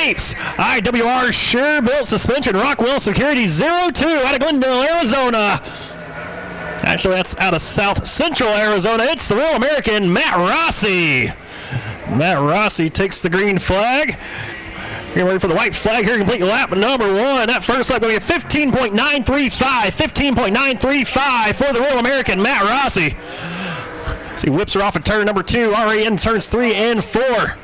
Tapes, IWR Sure Built Suspension, Rockwell Security 02 out of Glendale, Arizona. Actually, that's out of South Central Arizona. It's the Real American Matt Rossi. Matt Rossi takes the green flag. Getting ready for the white flag here, complete lap number 1. That first lap going to be 15.935 for the Real American Matt Rossi. So he whips her off at turn number 2, already in turns 3 and 4.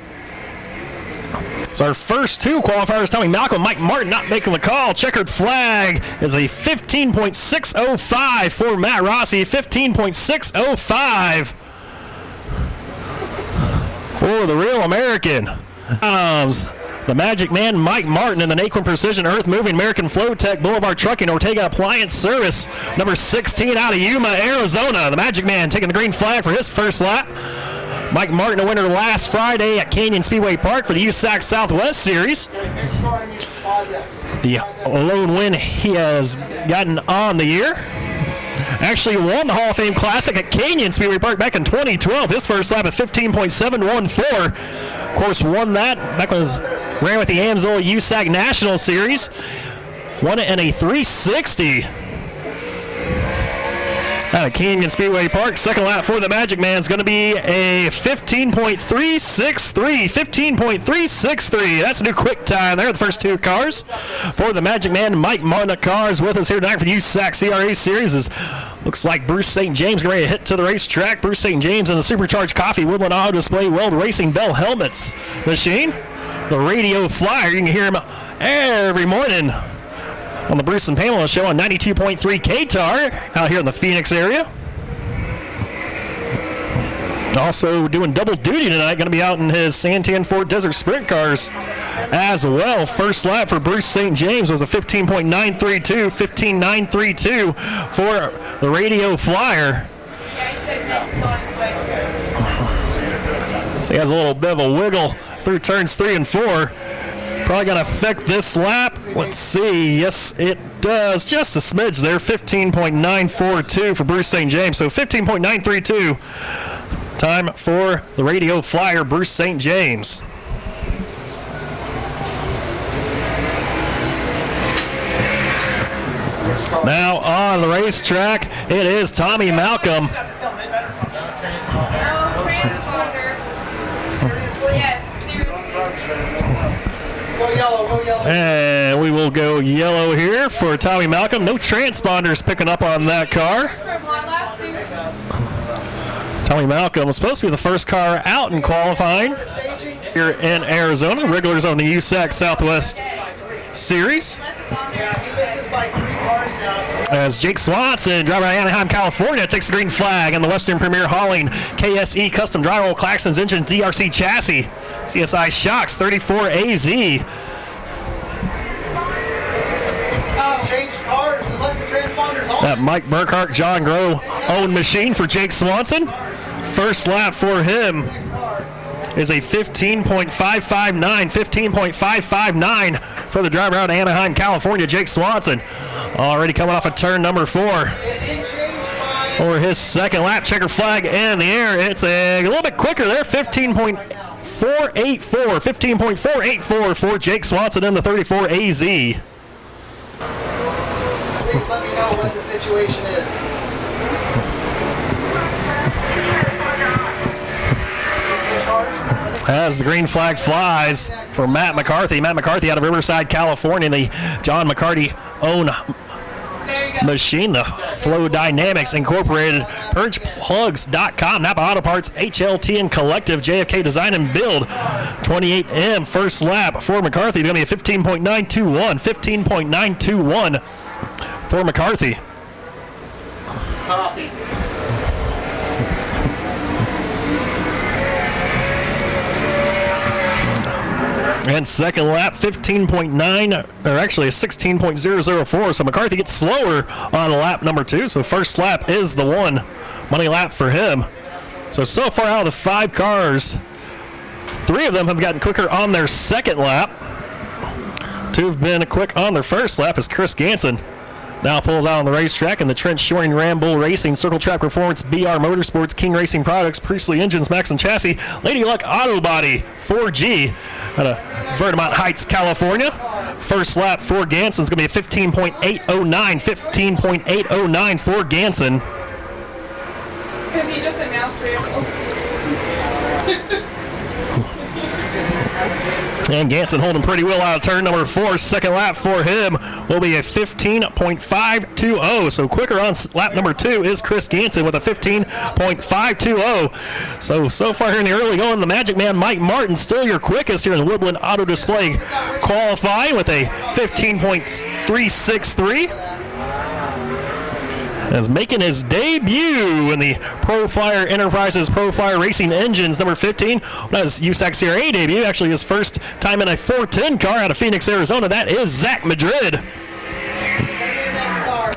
So our first 2 qualifiers, Tommy Malcolm, Mike Martin not making the call. Checkered flag is a 15.605 for Matt Rossi, 15.605 for the Real American. The Magic Man, Mike Martin, in the Naquin Precision Earth Moving, American Flow Tech, Boulevard Trucking, Ortega Appliance Service, number 16 out of Yuma, Arizona. The Magic Man taking the green flag for his first lap. Mike Martin, a winner last Friday at Canyon Speedway Park for the USAC Southwest Series. The lone win he has gotten on the year. Actually won the Hall of Fame Classic at Canyon Speedway Park back in 2012. His first lap at 15.714. Of course, won that back when he ran with the AMSOIL USAC National Series. Won it in a 360 out of Canyon Speedway Park. Second lap for the Magic Man is going to be a 15.363. 15.363. That's a new quick time there. The first 2 cars for the Magic Man. Mike Martin cars with us here tonight for the USAC CRA Series. Looks like Bruce St. James getting ready to hit to the racetrack. Bruce St. James in the Supercharged Coffee Woodland Auto Display Weld Racing Bell Helmets machine. The Radio Flyer. You can hear him every morning on the Bruce and Pamela Show on 92.3 KTAR out here in the Phoenix area. Also doing double duty tonight, going to be out in his Santan Ford Desert Sprint cars as well. First lap for Bruce St. James was a 15.932, 15.932 for the Radio Flyer. So he has a little bit of a wiggle through turns 3 and 4. Probably going to affect this lap. Let's see. Yes, it does. Just a smidge there. 15.942 for Bruce St. James. So 15.932 time for the Radio Flyer, Bruce St. James. Now on the racetrack, it is Tommy Malcolm. And we will go yellow here for Tommy Malcolm. No transponders picking up on that car. Tommy Malcolm was supposed to be the first car out in qualifying here in Arizona. Regulars on the USAC Southwest Series. As Jake Swanson, driver out of Anaheim, California, takes the green flag in the Western Premier Hauling KSE Custom Drywall Claxons Engine DRC Chassis. CSI Shocks 34AZ. That Mike Burkhart, John Groh owned machine for Jake Swanson. First lap for him is a 15.559. 15.559 for the driver out of Anaheim, California, Jake Swanson. Already coming off of turn number 4 for his second lap. Checker flag in the air. It's a little bit quicker there. 15.484. 15.484 for Jake Swanson in the 34AZ. Please let me know what the situation is. As the green flag flies for Matt McCarthy. Matt McCarthy out of Riverside, California, the John McCarty owned machine, the Flow Dynamics Incorporated, PurgePlugs.com, Napa Auto Parts, HLT and Collective, JFK Design and Build, 28M. First lap for McCarthy, going to be a 15.921. 15.921 for McCarthy. Copy. And second lap, 15.9, or actually a 16.004. So McCarthy gets slower on lap number 2. So first lap is the one money lap for him. So far out of the 5 cars, 3 of them have gotten quicker on their second lap. 2 have been quick on their first lap as Chris Ganson Now pulls out on the racetrack in the Trent Shoring Ramble Racing, Circle Track Performance, BR Motorsports, King Racing Products, Priestley Engines, Maxim Chassis, Lady Luck Auto Body, 4G out of Vermont Heights, California. First lap for Ganson's going to be a 15.809. 15.809 for Ganson. Because he just announced Ramble. And Ganson holding pretty well out of turn number 4. Second lap for him will be a 15.520. So quicker on lap number 2 is Chris Ganson with a 15.520. So far here in the early going, the Magic Man Mike Martin still your quickest here in Woodland Auto Display, qualifying with a 15.363. Is making his debut in the Profire Enterprises Profire Racing Engines number 15. That is USAC CRA debut. Actually, his first time in a 410 car out of Phoenix, Arizona. That is Zach Madrid.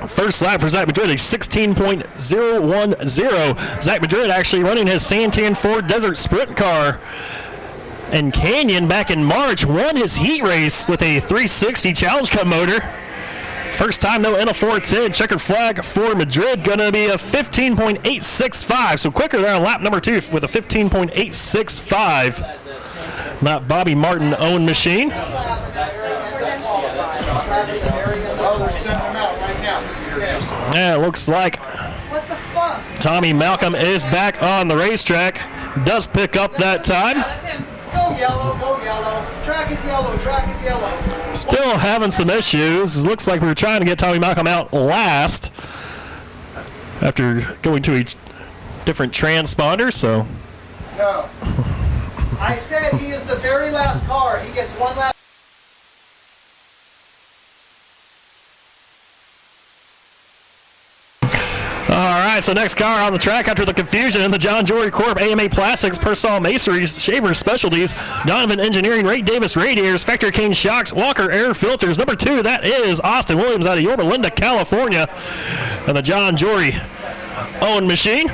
First lap for Zach Madrid, a 16.010. Zach Madrid actually running his Santan Ford Desert Sprint car. And Canyon back in March won his heat race with a 360 Challenge Cup motor. First time, though, in a 410. Checker flag for Madrid, going to be a 15.865. So quicker there on lap number 2 with a 15.865. Not Bobby Martin owned machine. Yeah, it looks like Tommy Malcolm is back on the racetrack. Does pick up that time. Go yellow, go yellow. Track is yellow, track is yellow. Still having some issues. Looks like we were trying to get Tommy Malcolm out last after going to a different transponder, so. No. I said he is the very last car. He gets one lap. All right, so next car on the track after the confusion in the John Jory Corp, AMA Plastics, Persol Masonries, Shaver Specialties, Donovan Engineering, Ray Davis Radiators, Factory King Shocks, Walker Air Filters. Number 2, that is Austin Williams out of Yorba Linda, California, and the John Jory owned machine.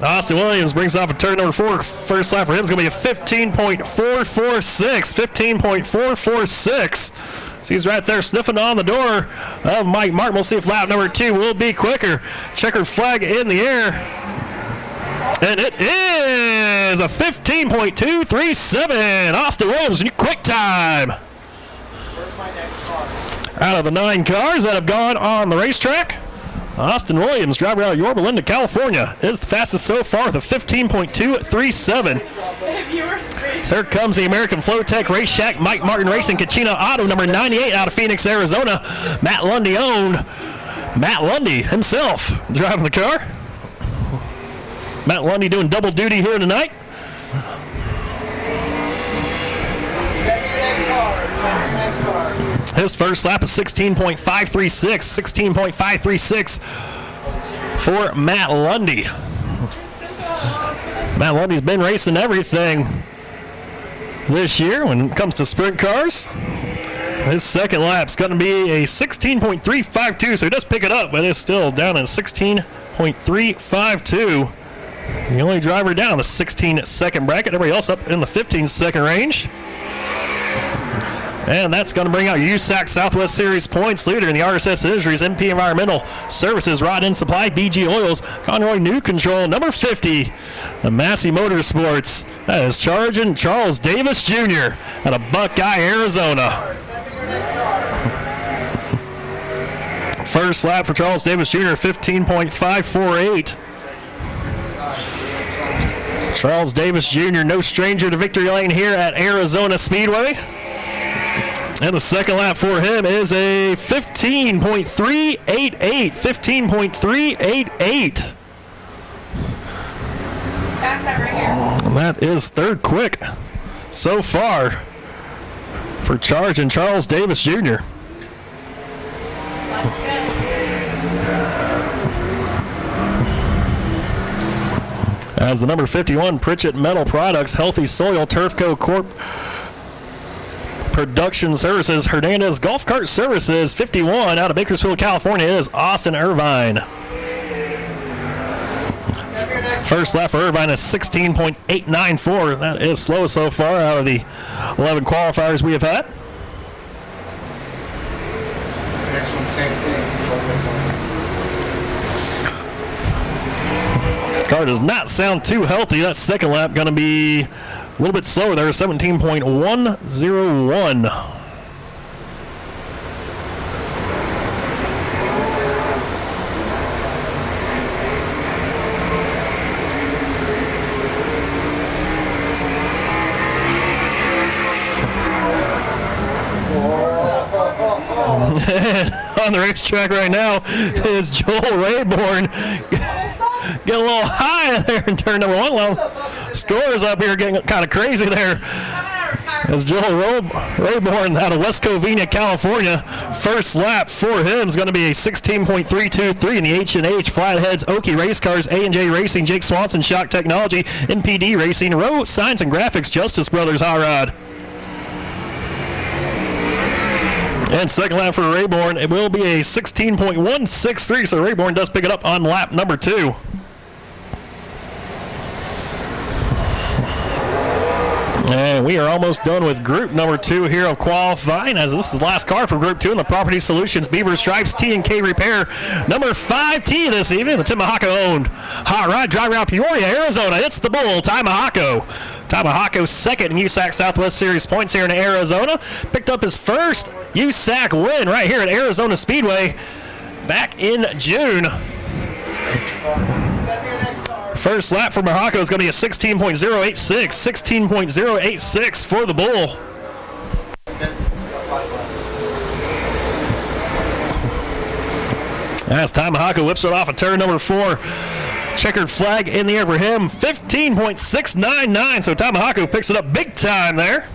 Austin Williams brings off a turn number 4. First lap for him is going to be a 15.446. 15.446. So he's right there sniffing on the door of Mike Martin. We'll see if lap number 2 will be quicker. Checkered flag in the air. And it is a 15.237. Austin Williams, quick time. Where's my next car? Out of the 9 cars that have gone on the racetrack, Austin Williams, driver out of Yorba Linda, California, is the fastest so far with a 15.237. So here comes the American Flowtech Race Shack Mike Martin Racing Kachina Auto number 98 out of Phoenix, Arizona. Matt Lundy owned. Matt Lundy himself driving the car. Matt Lundy doing double duty here tonight. Send me your next car. Send me your next car. His first lap is 16.536. 16.536 for Matt Lundy. Matt Lundy's been racing everything this year when it comes to sprint cars. His second lap's going to be a 16.352, so he does pick it up, but it's still down at 16.352. The only driver down in the 16-second bracket. Everybody else up in the 15-second range. And that's going to bring out USAC Southwest Series points leader in the RSS Industries, MP Environmental Services, Rod End Supply, BG Oils, Conroy New Control, number 50, the Massey Motorsports. That is Charging Charles Davis Jr. out of Buckeye, Arizona. First lap for Charles Davis Jr., 15.548. Charles Davis Jr., no stranger to victory lane here at Arizona Speedway. And the second lap for him is a 15.388. 15.388. Pass that right here. And that is third quick so far for Charge and Charles Davis Jr. As the number 51 Pritchett Metal Products, Healthy Soil, Turfco Corp. Production Services, Hernandez Golf Cart Services, 51 out of Bakersfield, California is Austin Irvine. First lap for Irvine is 16.894. That is slow so far out of the 11 qualifiers we have had. Next one. Same thing. Car does not sound too healthy. That second lap going to be a little bit slower there, 17.101. On the racetrack right now is Joel Rayborn. Get a little high there in turn number one. Well, scores up here getting kind of crazy there. As Joel Rayborn out of West Covina, California. First lap for him is going to be a 16.323 in the H&H Flatheads, Okie Race Cars, A&J Racing, Jake Swanson, Shock Technology, MPD Racing, Row Science and Graphics, Justice Brothers Hot Rod. And second lap for Rayborn, it will be a 16.163, so Rayborn does pick it up on lap number 2. And we are almost done with group number 2 here of qualifying, as this is the last car for group 2 in the Property Solutions Beaver Stripes T&K Repair. Number 5T this evening, the Tim Mahako-owned Hot Rod driver out of Peoria, Arizona. It's the Bull, Ty Mahako. Ty Mahako second in USAC Southwest Series points here in Arizona. Picked up his first USAC win right here at Arizona Speedway back in June. First lap for Mahako is going to be a 16.086, 16.086 for the Bull. As Ty Mahako whips it off of turn number 4. Checkered flag in the air for him, 15.699. So Ty Mahako picks it up big time there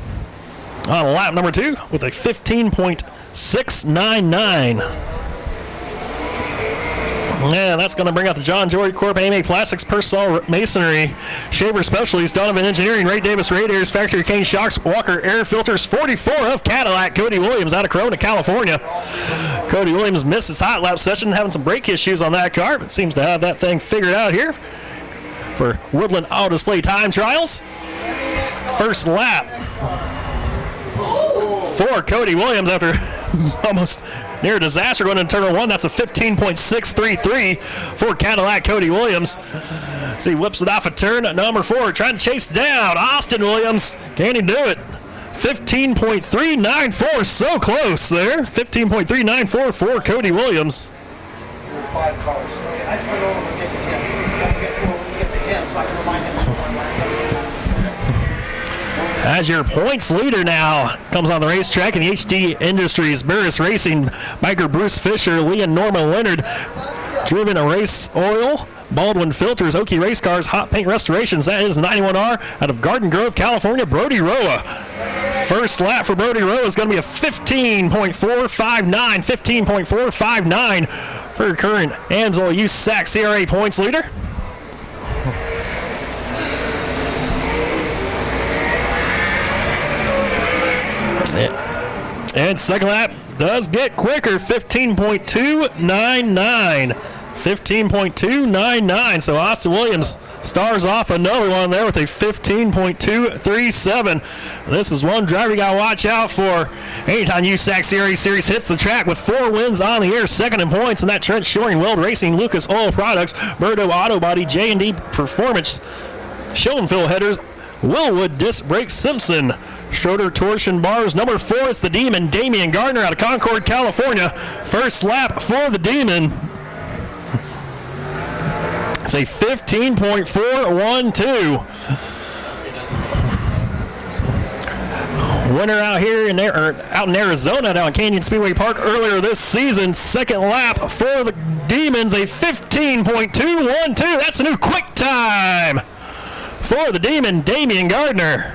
on lap number 2 with a 15.699. And that's going to bring out the John Joy Corp, AMA Plastics, Persol Masonry, Shaver Specialties, Donovan Engineering, Ray Davis Radiators, Factory Kane Shocks, Walker Air Filters, 44 of Cadillac, Cody Williams out of Corona, California. Cody Williams missed his hot lap session, having some brake issues on that car, but seems to have that thing figured out here for Woodland Auto Display Time Trials. First lap for Cody Williams after almost near a disaster going into turn 1. That's a 15.633 for Cadillac Cody Williams. So he whips it off of turn number 4, trying to chase down Austin Williams. Can he do it? 15.394, so close there. 15.394 for Cody Williams. 5 cars. Okay, I just want to know when we get to him. When we get to him, so I can remind him. As your points leader now comes on the racetrack in the HD Industries, Burris Racing, biker Bruce Fisher, Lee and Norma Leonard, Driven Race Oil, Baldwin Filters, Okie Race Cars, Hot Paint Restorations. That is 91R out of Garden Grove, California, Brody Roa. First lap for Brody Roa is going to be a 15.459, 15.459 for current AMSOIL USAC CRA points leader. And second lap does get quicker, 15.299. 15.299. So Austin Williams stars off another one there with a 15.237. This is one driver you got to watch out for. Anytime USAC Series hits the track with 4 wins on the year, second in points, and that Trent Shoring, Weld Racing, Lucas Oil Products, Birdo Auto Body, J&D Performance, Schoenfield Headers, Willwood Disc Brake, Simpson, Schroeder Torsion Bars. Number 4, it's the Demon, Damian Gardner out of Concord, California. First lap for the Demon. It's a 15.412. Winner out here out in Arizona, down in Canyon Speedway Park earlier this season. Second lap for the Demons, a 15.212. That's a new quick time for the Demon, Damian Gardner.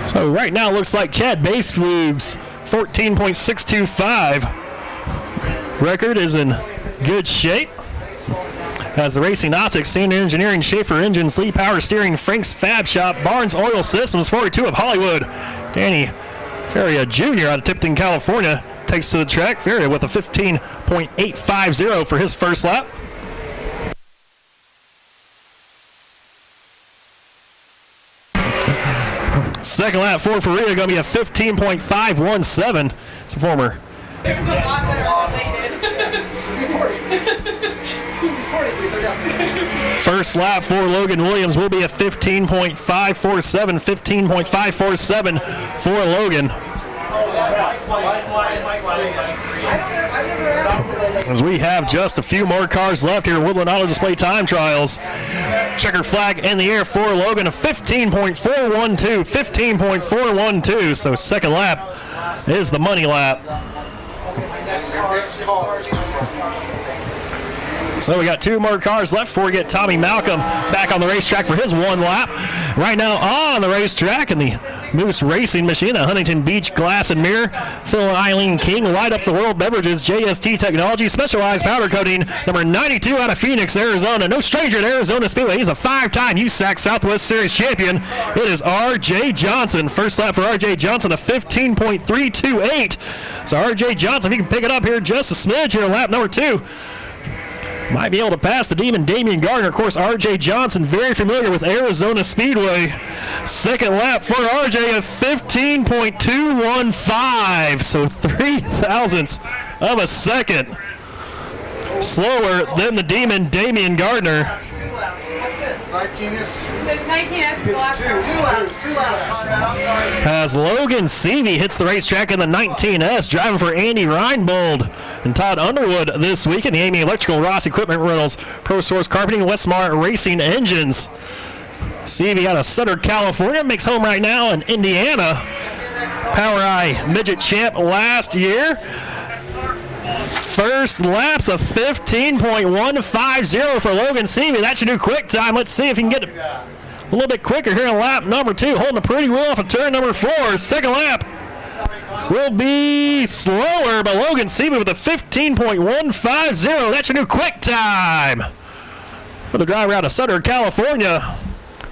So right now it looks like Chad Baseflug's 14.625 record is in good shape. As the Racing Optics, Standard Engineering, Schaefer Engines, Lee Power Steering, Frank's Fab Shop, Barnes Oil Systems, 42 of Hollywood. Danny Feria Jr. out of Tipton, California takes to the track. Feria with a 15.850 for his first lap. second lap for Faria going to be a 15.517. It's a former. There's a lot that are related. Is he 40? He's 40, please. They're down. First lap for Logan Williams will be a 15.547. 15.547 for Logan. As we have just a few more cars left here in Woodland Auto Display time trials. Checkered flag in the air for Logan, a 15.412. 15.412. So second lap is the money lap. So we got two more cars left before we get Tommy Malcolm back on the racetrack for his one lap. Right now on the racetrack in the Moose Racing Machine, the Huntington Beach Glass and Mirror, Phil and Eileen King, Light Up the World Beverages, JST Technology, Specialized Powder Coating, number 92 out of Phoenix, Arizona. No stranger at Arizona Speedway. He's a 5-time USAC Southwest Series champion. It is R.J. Johnson. First lap for R.J. Johnson, a 15.328. So R.J. Johnson, if he can pick it up here just a smidge here in lap number 2. Might be able to pass the Demon Damian Gardner. Of course, R.J. Johnson, very familiar with Arizona Speedway. Second lap for R.J. at 15.215. So 0.003 of a second slower than the Demon Damian Gardner. What's this? 19-ish. There's 19S black. Two laps. I'm sorry. As Logan Seavey hits the racetrack in the 19S, driving for Andy Reinbold and Todd Underwood this week in the Amy Electrical, Ross Equipment Rentals, Pro Source Carpeting, Westmar Racing Engines. Seavey out of Sutter, California, makes home right now in Indiana. Power Eye Midget Champ last year. First lap's a 15.150 for Logan Seavey. That should do quick time. Let's see if he can get a little bit quicker here in lap number 2. Holding a pretty well off of turn number 4. Second lap will be slower, but Logan Seavey with a 15.150. That should do quick time for the driver out of Sutter, California.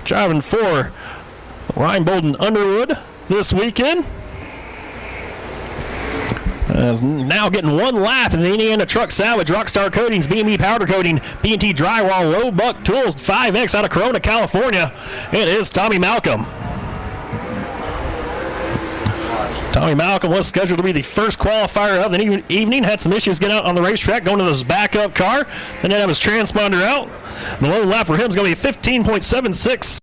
Driving for Reinbold and Underwood this weekend. Is now getting one lap in the Indiana Truck Salvage, Rockstar Coatings, B&B Powder Coating, B&T Drywall, Low Buck Tools, 5X out of Corona, California. It is Tommy Malcolm. Tommy Malcolm was scheduled to be the first qualifier of the evening. Had some issues getting out on the racetrack, going to this backup car. Then had his transponder out. The lone lap for him is going to be 15.76.